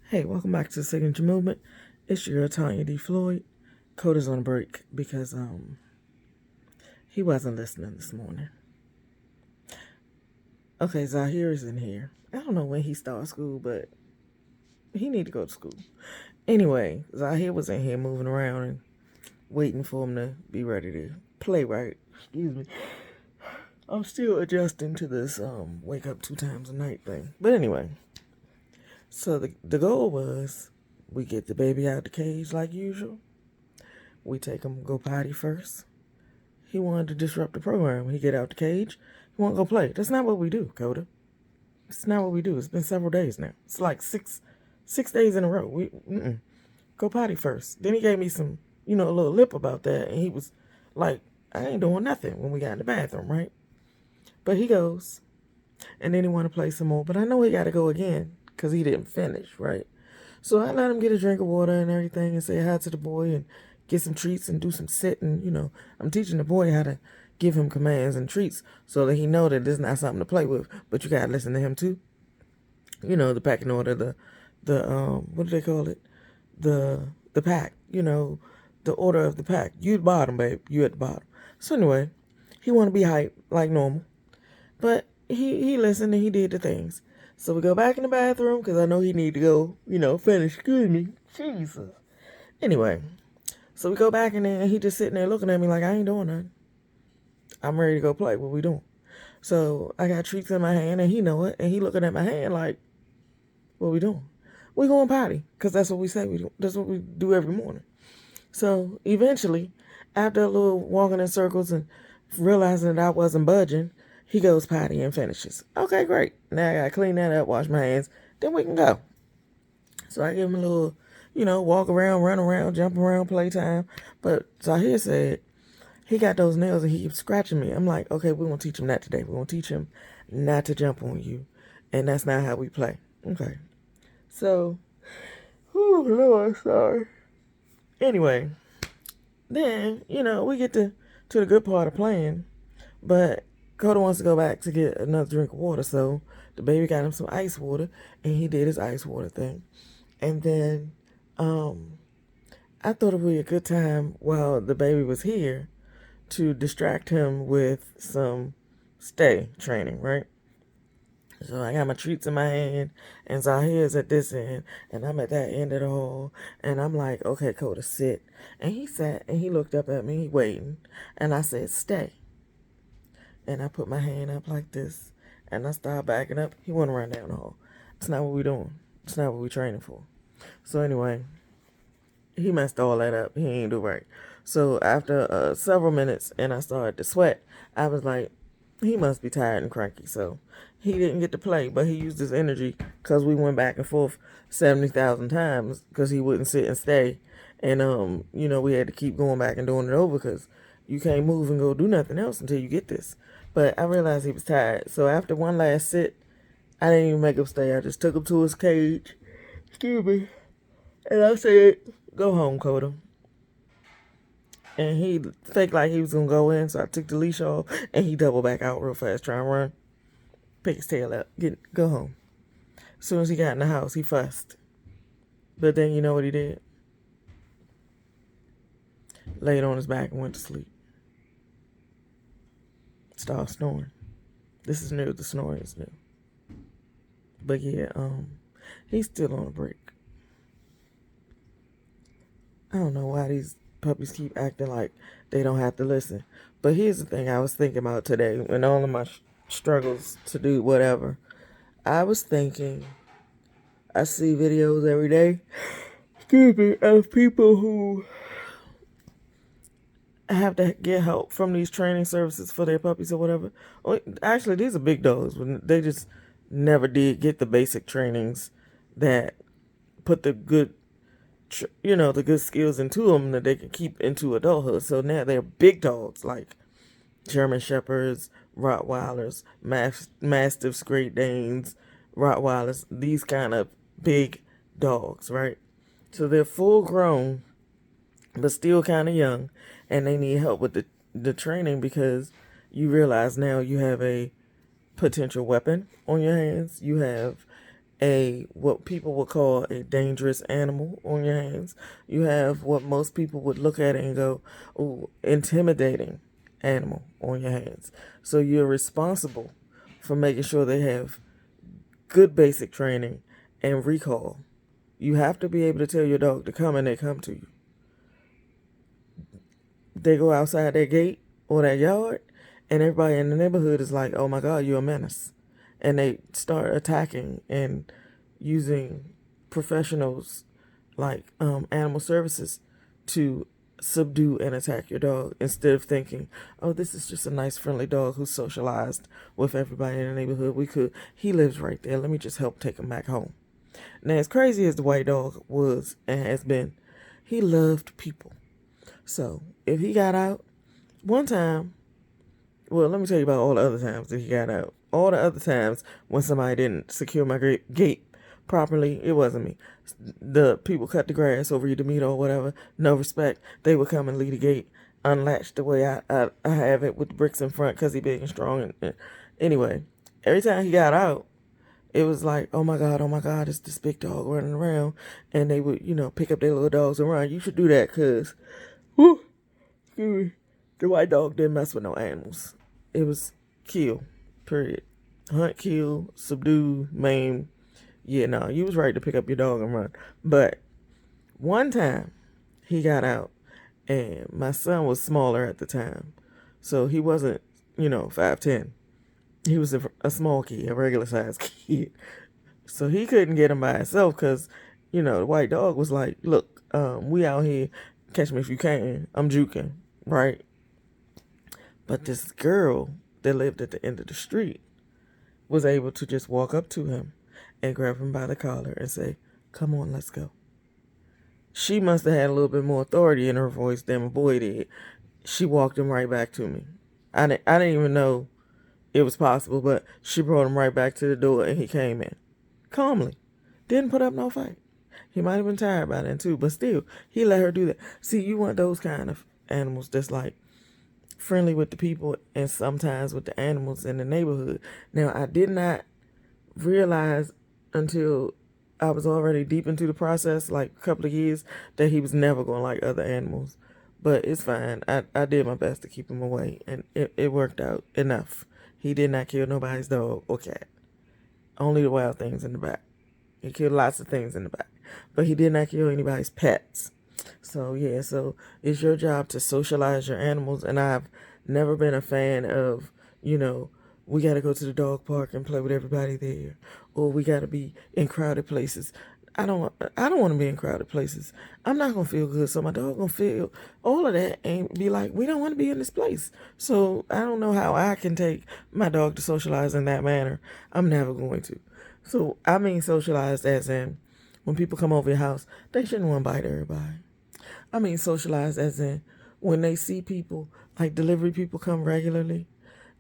Hey, welcome back to the Signature Movement. It's your girl Tanya D. Floyd. Koda's on break because he wasn't listening this morning. Okay, Zahir is in here. I don't know when he starts school, but he need to go to school. Anyway, Zahir was in here moving around and waiting for him to be ready to play right. Excuse me. I'm still adjusting to this wake up 2 times a night thing. But anyway, so the goal was we get the baby out the cage like usual. We take him go potty first. He wanted to disrupt the program. He get out the cage. He want to go play. That's not what we do, Koda. It's not what we do. It's been several days now. It's like six days in a row. We go potty first. Then he gave me some, a little lip about that, and he was like, I ain't doing nothing when we got in the bathroom, right? But he goes, and then he want to play some more. But I know he got to go again because he didn't finish, right? So I let him get a drink of water and everything and say hi to the boy and get some treats and do some sitting. I'm teaching the boy how to give him commands and treats so that he know that this is not something to play with. But you gotta listen to him too. The packing order, the what do they call it? The pack. The order of the pack. You at the bottom, babe. You at the bottom. So anyway, he want to be hyped like normal, but he listened and he did the things. So we go back in the bathroom because I know he need to go, finish. Excuse me. Jesus. Anyway, so we go back in there and he just sitting there looking at me like I ain't doing nothing. I'm ready to go play. What we doing? So I got treats in my hand and he know it. And he looking at my hand like, what we doing? We going potty because that's what we say we do. That's what we do every morning. So eventually, after a little walking in circles and realizing that I wasn't budging, he goes potty and finishes. Okay, great. Now I got to clean that up, wash my hands. Then we can go. So I give him a little, walk around, run around, jump around, playtime. But Zahir said he got those nails and he keeps scratching me. I'm like, okay, we're going to teach him that today. We're going to teach him not to jump on you. And that's not how we play. Okay. So, oh, Lord, sorry. Anyway, then, we get to the good part of playing. But Koda wants to go back to get another drink of water. So the baby got him some ice water and he did his ice water thing. And then I thought it would be a good time while the baby was here to distract him with some stay training, right? So I got my treats in my hand, and Zahir's at this end, and I'm at that end of the hall, and I'm like, okay, Koda, sit. And he sat, and he looked up at me, waiting, and I said, stay. And I put my hand up like this, and I started backing up. He wouldn't run down the hall. It's not what we're doing. It's not what we're training for. So anyway, he messed all that up. He ain't do right. So after several minutes and I started to sweat, I was like, he must be tired and cranky. So he didn't get to play, but he used his energy because we went back and forth 70,000 times because he wouldn't sit and stay. And, we had to keep going back and doing it over because you can't move and go do nothing else until you get this. But I realized he was tired. So after one last sit, I didn't even make him stay. I just took him to his cage. Excuse me. And I said, go home, Koda. And he faked like he was going to go in, so I took the leash off, and he doubled back out real fast, trying to run. Pick his tail up. Go home. As soon as he got in the house, he fussed. But then you know what he did? Laid on his back and went to sleep. Started snoring. This is new. The snoring is new. But yeah, he's still on a break. I don't know why these puppies keep acting like they don't have to listen. But here's the thing I was thinking about today in all of my struggles to do whatever. I was thinking, I see videos every day, excuse me, of people who have to get help from these training services for their puppies or whatever. Actually, these are big dogs. They just never did get the basic trainings that put the good the good skills into them that they can keep into adulthood. So now they're big dogs like German Shepherds, Rottweilers, Mastiffs, Great Danes, Rottweilers, these kind of big dogs, right? So they're full grown, but still kind of young, and they need help with the training because you realize now you have a potential weapon on your hands. You have what people would call a dangerous animal on your hands. You have what most people would look at and go, "Oh, intimidating animal on your hands." So you're responsible for making sure they have good basic training and recall. You have to be able to tell your dog to come, and they come to you. They go outside their gate or that yard, and everybody in the neighborhood is like, "Oh my God, you're a menace." And they start attacking and using professionals like animal services to subdue and attack your dog, instead of thinking, "Oh, this is just a nice friendly dog who's socialized with everybody in the neighborhood. He lives right there. Let me just help take him back home." Now, as crazy as the white dog was and has been, he loved people. So if he got out one time, well, let me tell you about all the other times that he got out. All the other times when somebody didn't secure my gate properly, it wasn't me. The people cut the grass over Udemito or whatever, no respect. They would come and leave the gate unlatched the way I have it, with the bricks in front, because he big and strong. And anyway, every time he got out, it was like, oh my God, it's this big dog running around. And they would, pick up their little dogs and run. You should do that, because the white dog didn't mess with no animals. It was kill, period. Hunt, kill, subdue, maim. Yeah, no, you was right to pick up your dog and run. But one time he got out, and my son was smaller at the time. So he wasn't, 5'10". He was a small kid, a regular sized kid. So he couldn't get him by himself, because, the white dog was like, "Look, we out here, catch me if you can. I'm juking," right? But this girl that lived at the end of the street was able to just walk up to him and grab him by the collar and say, "Come on, let's go." She must have had a little bit more authority in her voice than my boy did. She walked him right back to me. I didn't even know it was possible, but she brought him right back to the door, and he came in calmly. Didn't put up no fight. He might have been tired by then too, but still, he let her do that. See, you want those kind of animals that's like friendly with the people and sometimes with the animals in the neighborhood. Now, I did not realize until I was already deep into the process, like a couple of years, that he was never going to like other animals. But it's fine. I did my best to keep him away, and it worked out enough. He did not kill nobody's dog or cat. Only the wild things in the back. He killed lots of things in the back. But he did not kill anybody's pets. So, yeah, so it's your job to socialize your animals. And I've never been a fan of, we got to go to the dog park and play with everybody there. Or we got to be in crowded places. I don't want to be in crowded places. I'm not going to feel good. So my dog going to feel all of that and be like, we don't want to be in this place. So I don't know how I can take my dog to socialize in that manner. I'm never going to. So I mean socialized as in, when people come over your house, they shouldn't want to bite everybody. I mean socialized as in, when they see people, like delivery people come regularly,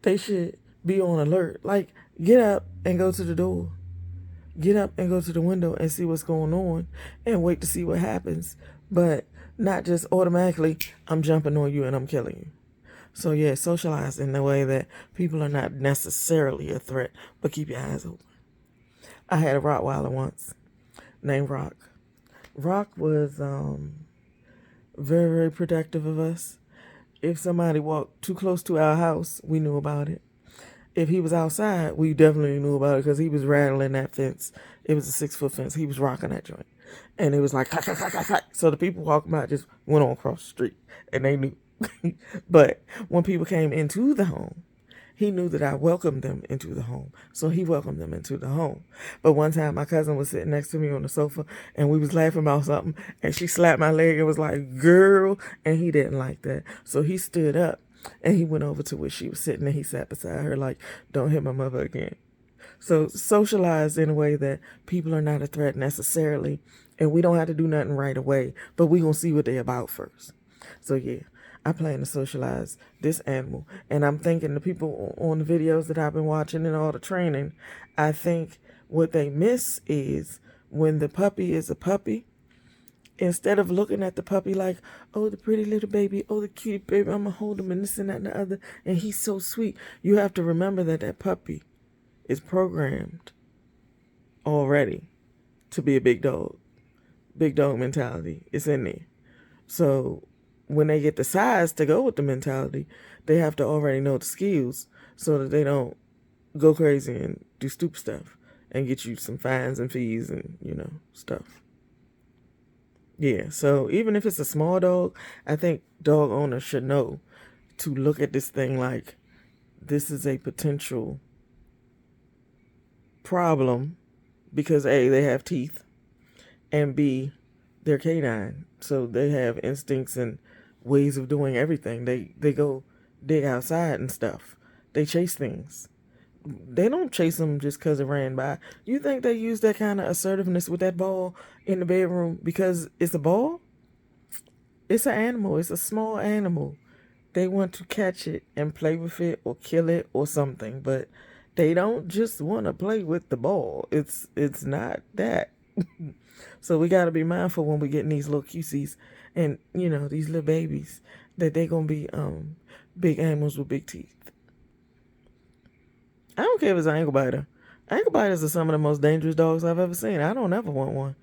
they should be on alert. Like, get up and go to the door. Get up and go to the window and see what's going on and wait to see what happens. But not just automatically, I'm jumping on you and I'm killing you. So yeah, socialize in the way that people are not necessarily a threat, but keep your eyes open. I had a Rottweiler once named Rock. Rock was very, very protective of us. If somebody walked too close to our house, we knew about it. If he was outside, we definitely knew about it, because he was rattling that fence. It was a 6-foot fence. He was rocking that joint. And it was like, ha, ha, ha, ha, ha. So the people walking by just went on across the street, and they knew. But when people came into the home, he knew that I welcomed them into the home. So he welcomed them into the home. But one time my cousin was sitting next to me on the sofa, and we was laughing about something, and she slapped my leg and was like, "Girl," and he didn't like that. So he stood up. And he went over to where she was sitting, and he sat beside her like, "Don't hit my mother again." So socialize in a way that people are not a threat necessarily, and we don't have to do nothing right away, but we gonna see what they're about first. So yeah, I plan to socialize this animal. And I'm thinking the people on the videos that I've been watching and all the training, I think what they miss is when the puppy is a puppy, instead of looking at the puppy like, "Oh, the pretty little baby, oh, the cute baby, I'm going to hold him and this and that and the other, and he's so sweet," you have to remember that that puppy is programmed already to be a big dog. Big dog mentality. It's in there. So when they get the size to go with the mentality, they have to already know the skills so that they don't go crazy and do stupid stuff and get you some fines and fees and, stuff. Yeah, so even if it's a small dog, I think dog owners should know to look at this thing like this is a potential problem because A, they have teeth, and B, they're canine. So they have instincts and ways of doing everything. They go dig outside and stuff. They chase things. They don't chase them just because it ran by. You think they use that kind of assertiveness with that ball in the bedroom because it's a ball? It's an animal. It's a small animal. They want to catch it and play with it or kill it or something, but they don't just want to play with the ball. It's not that. So we got to be mindful when we get in these little cuties and, these little babies that they going to be big animals with big teeth. I don't care if it's an ankle biter. Ankle biters are some of the most dangerous dogs I've ever seen. I don't ever want one.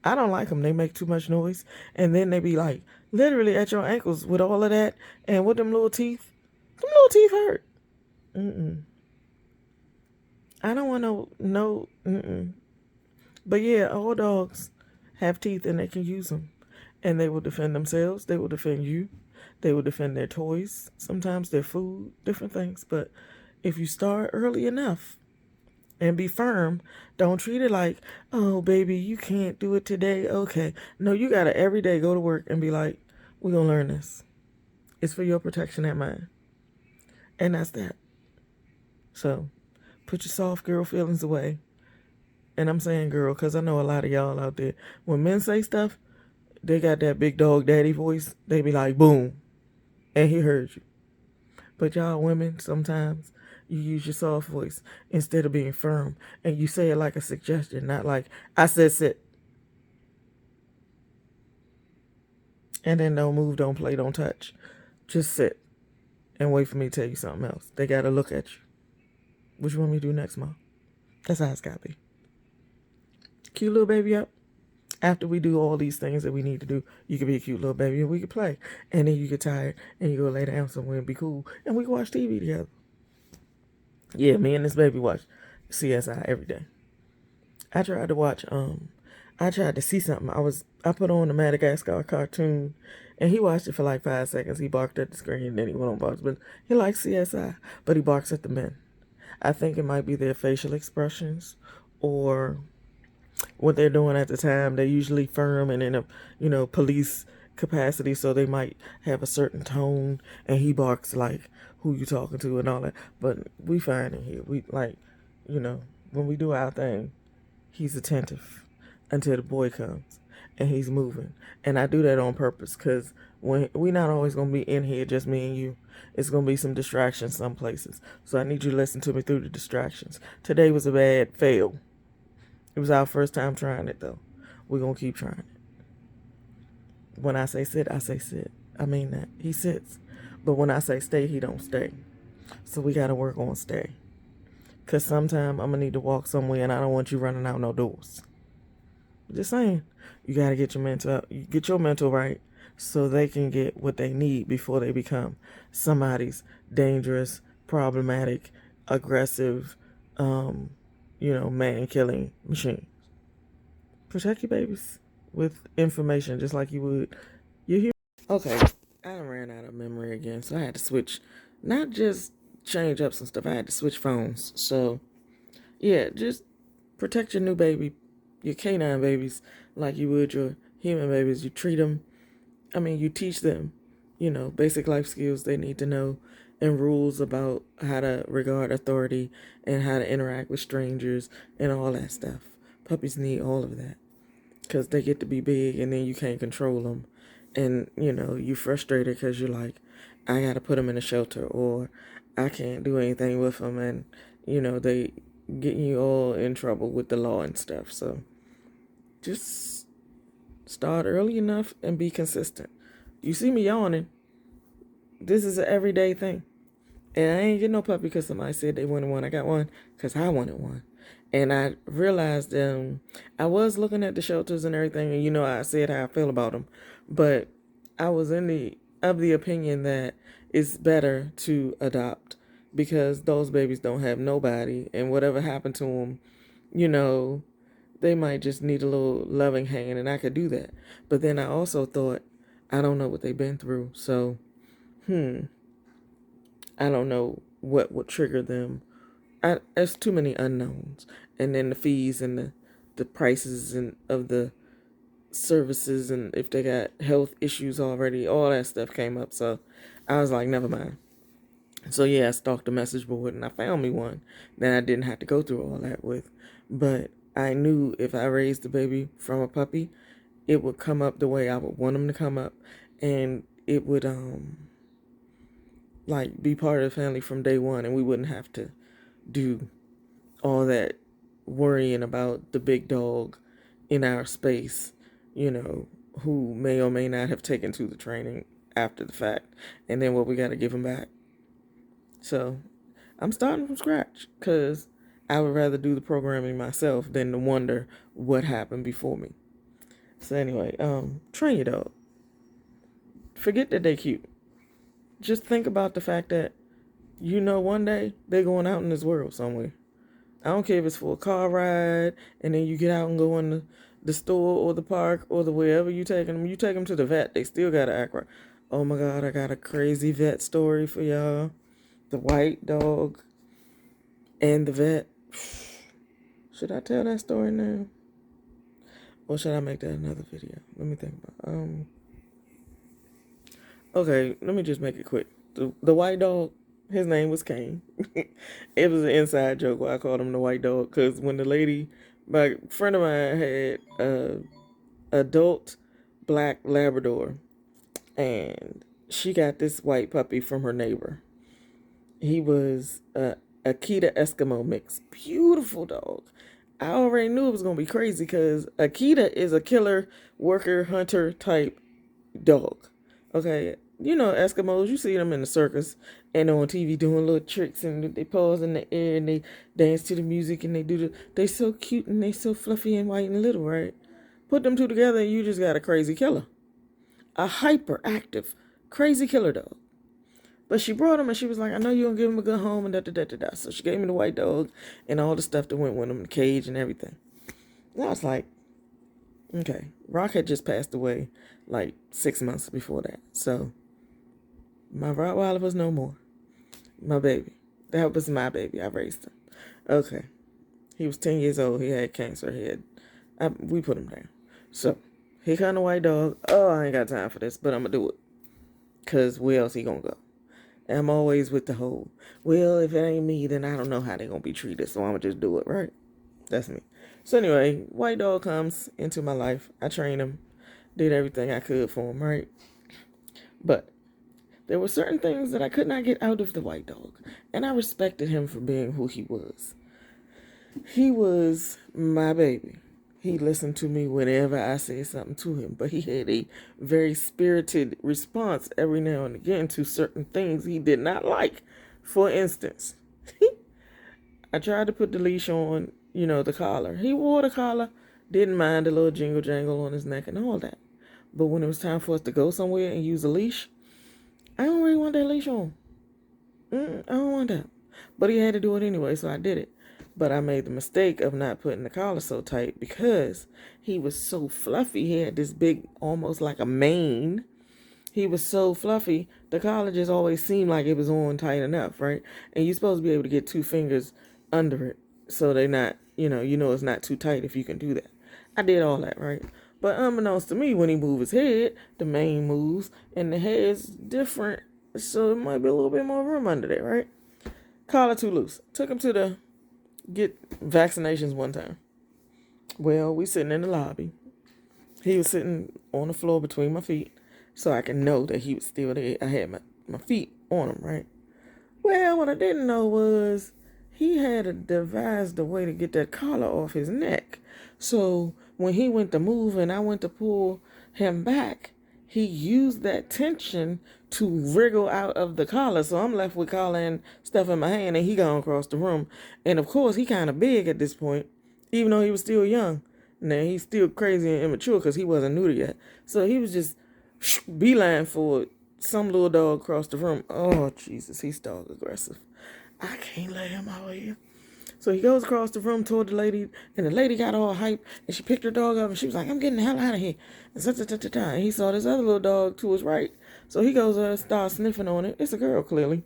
I don't like them. They make too much noise. And then they be like literally at your ankles with all of that and with them little teeth. Them little teeth hurt. I don't want no. But yeah, all dogs have teeth and they can use them. And they will defend themselves. They will defend you. They will defend their toys. Sometimes their food, different things. But if you start early enough and be firm, don't treat it like, oh, baby, you can't do it today. Okay. No, you got to every day go to work and be like, we're going to learn this. It's for your protection and mine. And that's that. So put your soft girl feelings away. And I'm saying girl because I know a lot of y'all out there, when men say stuff, they got that big dog daddy voice. They be like, boom. And he heard you. But y'all women, sometimes you use your soft voice instead of being firm. And you say it like a suggestion, not like, I said sit. And then don't move, don't play, don't touch. Just sit and wait for me to tell you something else. They got to look at you. What you want me to do next, Mom? That's how it's got to be. Cute little baby up. After we do all these things that we need to do, you can be a cute little baby and we can play. And then you get tired and you go lay down somewhere and be cool. And we can watch TV together. Yeah, me and this baby watch CSI every day. I tried to see something. I put on a Madagascar cartoon and he watched it for like 5 seconds. He barked at the screen and then he went on barks. But he likes CSI, but he barks at the men. I think it might be their facial expressions or what they're doing at the time. They're usually firm and in a, police capacity, so they might have a certain tone, and he barks like who you talking to and all that. But we find it here. We like, when we do our thing, he's attentive until the boy comes and he's moving. And I do that on purpose because when we not always gonna be in here, just me and you. It's gonna be some distractions some places. So I need you to listen to me through the distractions. Today was a bad fail. It was our first time trying it, though. We're going to keep trying it. When I say sit, I say sit. I mean that. He sits. But when I say stay, he don't stay. So we got to work on stay. Because sometime I'm going to need to walk somewhere and I don't want you running out no doors. Just saying. You got to get your mental right so they can get what they need before they become somebody's dangerous, problematic, aggressive, man-killing machines. Protect your babies with information just like you would your human. Okay, I ran out of memory again, so I had to switch. Not just change up some stuff, I had to switch phones. So, yeah, just protect your new baby, your canine babies, like you would your human babies. You treat them, you teach them, basic life skills they need to know and rules about how to regard authority and how to interact with strangers and all that stuff. Puppies need all of that because they get to be big and then you can't control them. And, you frustrated because you're like, I got to put them in a shelter or I can't do anything with them. And, they getting you all in trouble with the law and stuff. So just start early enough and be consistent. You see me yawning. This is an everyday thing. And I ain't get no puppy because somebody said they wanted one. I got one because I wanted one. And I realized I was looking at the shelters and everything, and I said how I feel about them, but I was of the opinion that it's better to adopt because those babies don't have nobody, and whatever happened to them, you know, they might just need a little loving hand, and I could do that. But then I also thought, I don't know what they've been through, so I don't know what would trigger them. There's too many unknowns, and then the fees and the prices and of the services, and if they got health issues already, all that stuff came up. So I was like, never mind. So yeah, I stalked the message board and I found me one that I didn't have to go through all that with. But I knew if I raised the baby from a puppy, it would come up the way I would want him to come up, and it would like be part of the family from day one, and we wouldn't have to do all that worrying about the big dog in our space, who may or may not have taken to the training after the fact, and then what we got to give him back. So I'm starting from scratch because I would rather do the programming myself than to wonder what happened before me. So anyway, train your dog. Forget that they cute. Just think about the fact that one day they're going out in this world somewhere. I don't care if it's for a car ride, and then you get out and go in the store or the park or the wherever you take them. You take them to the vet, they still got to act right. Oh my God, I got a crazy vet story for y'all. The white dog and the vet. Should I tell that story now? Or should I make that another video? Let me think about Okay, let me just make it quick. The white dog, his name was Caine. It was an inside joke why I called him the white dog, because when my friend of mine had a adult black Labrador, and she got this white puppy from her neighbor. He was a Akita Eskimo mix. Beautiful dog. I already knew it was going to be crazy because Akita is a killer, worker, hunter type dog. Okay, Eskimos, you see them in the circus and on TV doing little tricks, and they pose in the air and they dance to the music, and they so cute and they so fluffy and white and little, right? Put them two together and you just got a crazy killer. A hyperactive, crazy killer dog. But she brought him and she was like, I know you're going to give him a good home and da-da-da-da-da. So she gave me the white dog and all the stuff that went with him, the cage and everything. And I was like, okay. Rock had just passed away like 6 months before that. So my Rottweiler was no more. My baby. That was my baby. I raised him. Okay. He was 10 years old. He had cancer. We put him down. So here come the white dog. Oh, I ain't got time for this, but I'm going to do it. Because where else he going to go? And I'm always with the whole, well, if it ain't me, then I don't know how they're going to be treated, so I'm going to just do it, right? That's me. So anyway, white dog comes into my life. I trained him, did everything I could for him, right? But there were certain things that I could not get out of the white dog, and I respected him for being who he was. He was my baby. He listened to me whenever I said something to him, but he had a very spirited response every now and again to certain things he did not like. For instance, I tried to put the leash on, the collar. He wore the collar, didn't mind the little jingle jangle on his neck and all that. But when it was time for us to go somewhere and use a leash, I don't really want that leash on. I don't want that. But he had to do it anyway, so I did it. But I made the mistake of not putting the collar so tight because he was so fluffy. He had this big, almost like a mane. He was so fluffy, the collar just always seemed like it was on tight enough, right? And you're supposed to be able to get 2 fingers under it so they're not, it's not too tight if you can do that. I did all that, right? But unbeknownst to me, when he moves his head, the mane moves and the head's different. So it might be a little bit more room under there, right? Collar too loose. Took him to get vaccinations one time. Well, we sitting in the lobby. He was sitting on the floor between my feet so I can know that he was still there. I had my feet on him, right? Well, what I didn't know was he had devised a way to get that collar off his neck. So when he went to move and I went to pull him back, he used that tension to wriggle out of the collar. So I'm left with collar and stuff in my hand, and he gone across the room. And of course, he kind of big at this point, even though he was still young. Now, he's still crazy and immature because he wasn't neuter yet. So he was just beeline for some little dog across the room. Oh, Jesus, he's dog aggressive. I can't let him out here. So he goes across the room toward the lady, and the lady got all hyped, and she picked her dog up, and she was like, I'm getting the hell out of here. And he saw this other little dog to his right. So he goes over and starts sniffing on it. It's a girl, clearly.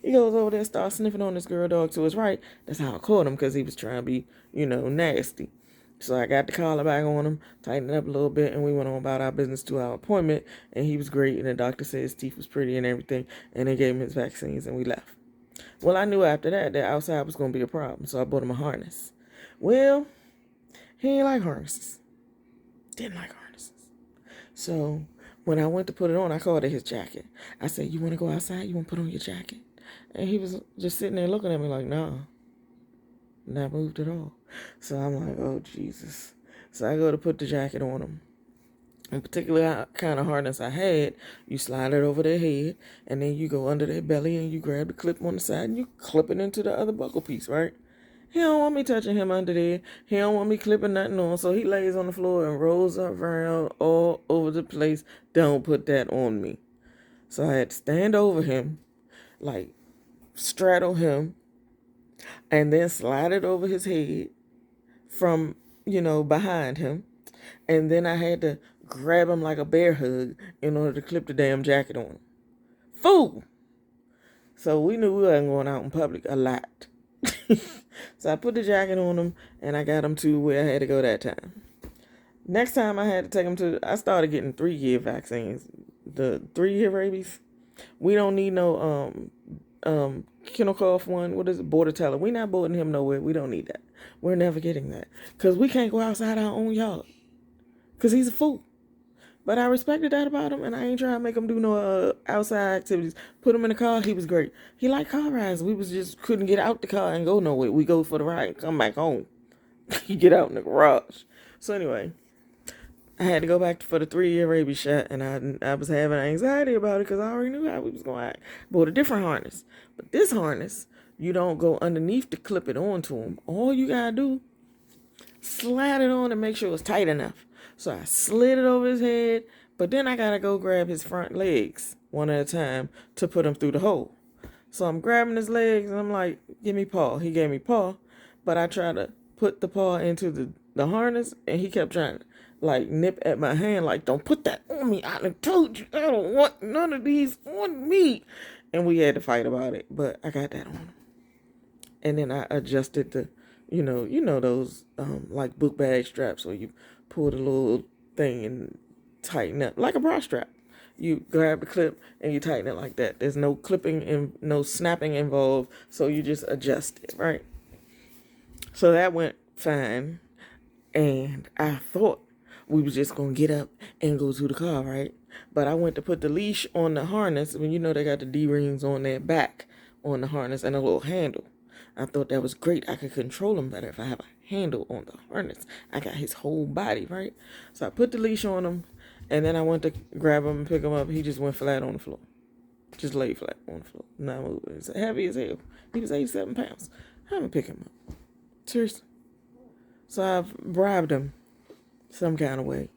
He goes over there and starts sniffing on this girl dog to his right. That's how I caught him, because he was trying to be, nasty. So I got the collar back on him, tightened it up a little bit, and we went on about our business to our appointment, and he was great, and the doctor said his teeth was pretty and everything, and they gave him his vaccines, and we left. Well, I knew after that outside was going to be a problem, so I bought him a harness. Well, he didn't like harnesses. Didn't like harnesses. So when I went to put it on, I called it his jacket. I said, you want to go outside? You want to put on your jacket? And he was just sitting there looking at me like, nah, not moved at all. So I'm like, oh, Jesus. So I go to put the jacket on him. In particular kind of harness I had, you slide it over their head, and then you go under their belly, and you grab the clip on the side, and you clip it into the other buckle piece, right? He don't want me touching him under there. He don't want me clipping nothing on, so he lays on the floor and rolls around all over the place. Don't put that on me. So I had to stand over him, like straddle him, and then slide it over his head from, behind him. And then I had to grab him like a bear hug in order to clip the damn jacket on him. Fool! So we knew we wasn't going out in public a lot. So I put the jacket on him, and I got him to where I had to go that time. Next time I had to take him I started getting 3-year vaccines. The 3-year rabies. We don't need no kennel cough one. What is it? Border teller. We not boarding him nowhere. We don't need that. We're never getting that. Because we can't go outside our own yard. Because he's a fool. But I respected that about him, and I ain't trying to make him do no outside activities. Put him in the car, he was great. He liked car rides. We just couldn't get out the car and go nowhere. We go for the ride and come back home. He get out in the garage. So anyway, I had to go back for the 3-year rabies shot, and I was having anxiety about it because I already knew how we was going to act. Bought a different harness. But this harness, you don't go underneath to clip it onto him. All you got to do, slide it on and make sure it's tight enough. So I slid it over his head, but then I got to go grab his front legs one at a time to put him through the hole. So I'm grabbing his legs, and I'm like, give me paw. He gave me paw, but I tried to put the paw into the harness, and he kept trying to, nip at my hand, like, don't put that on me. I done told you, I don't want none of these on me. And we had to fight about it, but I got that on him. And then I adjusted the, those, book bag straps where you pull the little thing and tighten up like a bra strap. You grab the clip and you tighten it like that. There's no clipping and no snapping involved, so you just adjust it, right? So that went fine, and I thought we was just gonna get up and go to the car, right? But I went to put the leash on the harness. When they got the D-rings on their back on the harness and a little handle. I thought that was great. I could control him better if I have a handle on the harness. I got his whole body, right? So I put the leash on him, and then I went to grab him and pick him up. He just went flat on the floor. Just lay flat on the floor. Not moving. It's heavy as hell. He was 87 pounds. How am I pick him up? Seriously. So I've bribed him some kind of way.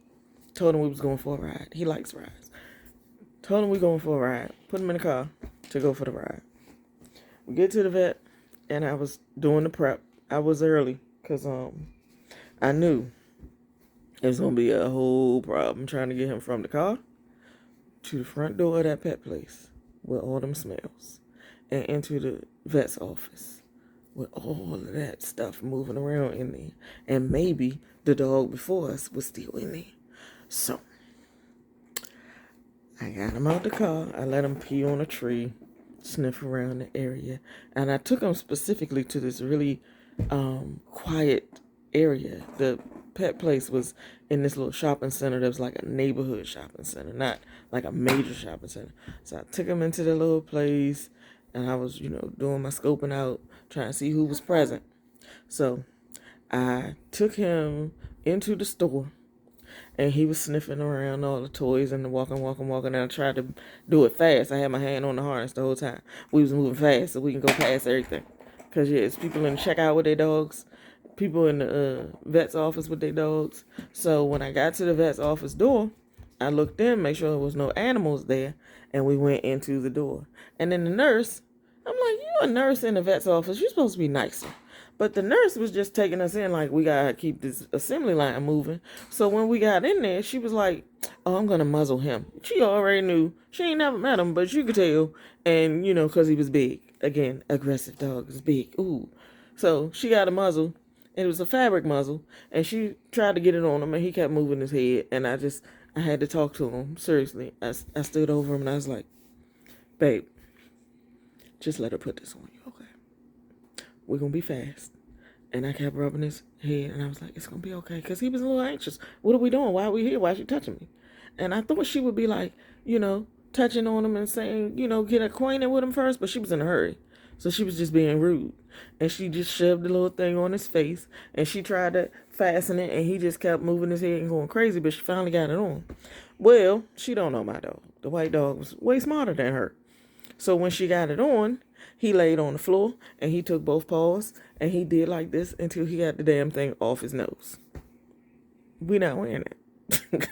Told him we was going for a ride. He likes rides. Told him we going for a ride. Put him in the car to go for the ride. We get to the vet, and I was doing the prep. I was early because I knew it was going to be a whole problem trying to get him from the car to the front door of that pet place with all them smells and into the vet's office with all of that stuff moving around in there. And maybe the dog before us was still in there. So I got him out the car. I let him pee on a tree, sniff around the area, and I took him specifically to this really quiet area. The pet place was in this little shopping center that was like a neighborhood shopping center, not like a major shopping center. So I took him into the little place, and I was, doing my scoping out, trying to see who was present. So I took him into the store, and he was sniffing around all the toys and walking. And I tried to do it fast. I had my hand on the harness the whole time. We was moving fast so we can go past everything. Cause yeah, it's people in the checkout with their dogs, people in the vet's office with their dogs. So when I got to the vet's office door, I looked in, make sure there was no animals there, and we went into the door. And then the nurse, I'm like, you a nurse in the vet's office, you're supposed to be nicer. But the nurse was just taking us in like we gotta keep this assembly line moving. So when we got in there, she was like, oh, I'm gonna muzzle him. She already knew. She ain't never met him, but you could tell. And, you know, because he was big. Again, aggressive dog is big. Ooh. So she got a muzzle. And it was a fabric muzzle. And she tried to get it on him, and he kept moving his head. And I had to talk to him. Seriously. I stood over him, and I was like, babe, just let her put this on you, okay? We're going to be fast. And I kept rubbing his head, and I was like, it's going to be okay. Because he was a little anxious. What are we doing? Why are we here? Why is she touching me? And I thought she would be like, you know, touching on him and saying, you know, get acquainted with him first. But she was in a hurry. So she was just being rude. And she just shoved the little thing on his face. And she tried to fasten it, and he just kept moving his head and going crazy. But she finally got it on. Well, she don't know my dog. The white dog was way smarter than her. So when she got it on, he laid on the floor, and he took both paws, and he did like this until he got the damn thing off his nose. We not wearing it.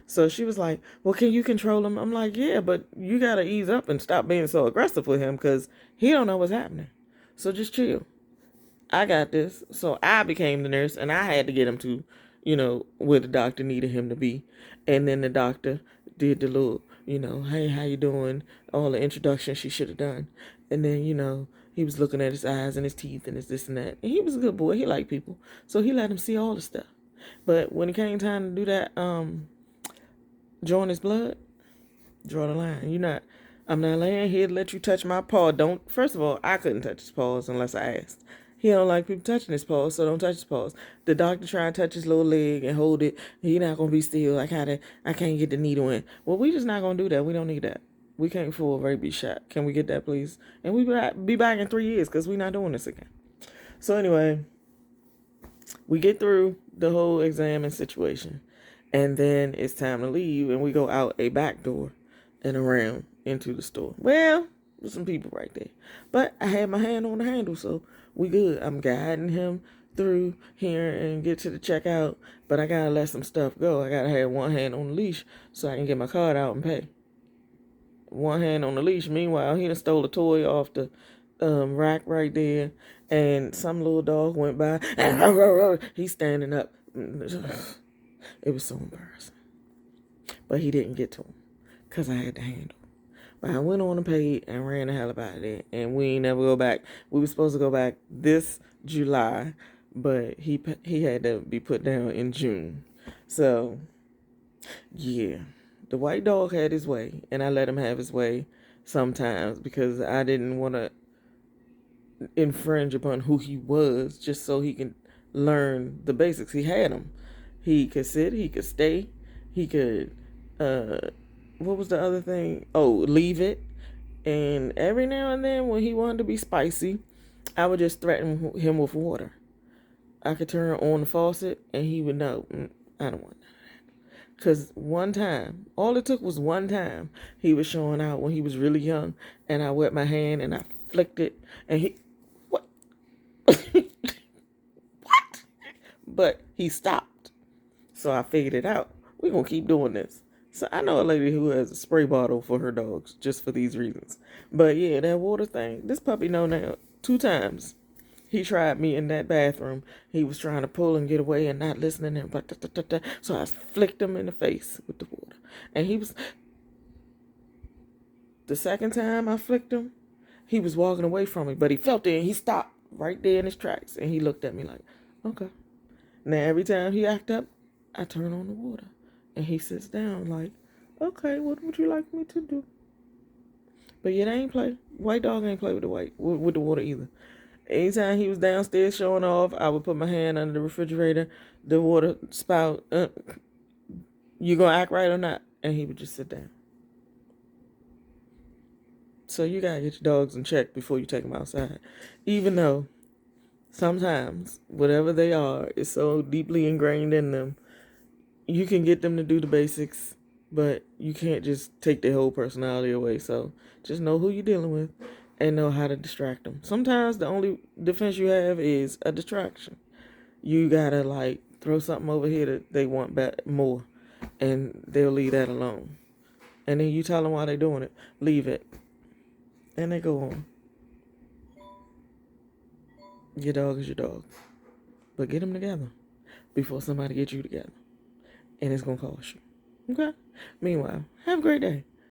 So she was like, well, can you control him? I'm like, yeah, but you got to ease up and stop being so aggressive with him because he don't know what's happening. So just chill. I got this. So I became the nurse, and I had to get him to, you know, where the doctor needed him to be. And then the doctor did the little, you know, hey, how you doing? All the introduction she should have done. And then, you know, he was looking at his eyes and his teeth and his this and that. And he was a good boy. He liked people. So he let him see all the stuff. But when it came time to do that, drawing his blood, draw the line. I'm not laying here to let you touch my paw. First of all, I couldn't touch his paws unless I asked. He don't like people touching his paws, so don't touch his paws. The doctor tried to touch his little leg and hold it. He not going to be still. I can't get the needle in. Well, we just not going to do that. We don't need that. We can't afford a rabies shot. Can we get that, please? And we be back in 3 years because we not doing this again. So anyway, we get through the whole exam and situation. And then it's time to leave, and we go out a back door and around into the store. Well, there's some people right there. But I had my hand on the handle, so we good. I'm guiding him through here and get to the checkout, but I got to let some stuff go. I got to have one hand on the leash so I can get my card out and pay. One hand on the leash. Meanwhile, he done stole a toy off the rack right there, and some little dog went by, and he's standing up. It was so embarrassing. But he didn't get to him because I had to handle. But I went on and paid and ran the hell about it. And we ain't never go back. We were supposed to go back this July, but he had to be put down in June. So, yeah. The white dog had his way, and I let him have his way sometimes because I didn't want to infringe upon who he was just so he can learn the basics. He had him. He could sit, he could stay, he could, what was the other thing? Oh, leave it. And every now and then when he wanted to be spicy, I would just threaten him with water. I could turn on the faucet and he would know, I don't want that. Because one time, all it took was one time, he was showing out when he was really young, and I wet my hand and I flicked it, and he, what? What? But he stopped. So I figured it out. We're going to keep doing this. So I know a lady who has a spray bottle for her dogs just for these reasons. But yeah, that water thing, this puppy know now 2 times. He tried me in that bathroom. He was trying to pull and get away and not listening. And so I flicked him in the face with the water. And he was... The second time I flicked him, he was walking away from me. But he felt it and he stopped right there in his tracks. And he looked at me like, okay. Now every time he act up, I turn on the water. And he sits down like, okay, what would you like me to do? But yeah, they ain't play. White dog ain't play with the water either. Anytime he was downstairs showing off, I would put my hand under the refrigerator, the water spout. You gonna act right or not? And he would just sit down. So you gotta get your dogs in check before you take them outside. Even though sometimes whatever they are is so deeply ingrained in them, you can get them to do the basics, but you can't just take their whole personality away. So just know who you're dealing with and know how to distract them. Sometimes the only defense you have is a distraction. You gotta like throw something over here that they want back more, and they'll leave that alone. And then you tell them why they're doing it, leave it, and they go on. Your dog is your dog, but get them together before somebody gets you together, and it's gonna cost you. Okay. Meanwhile, have a great day.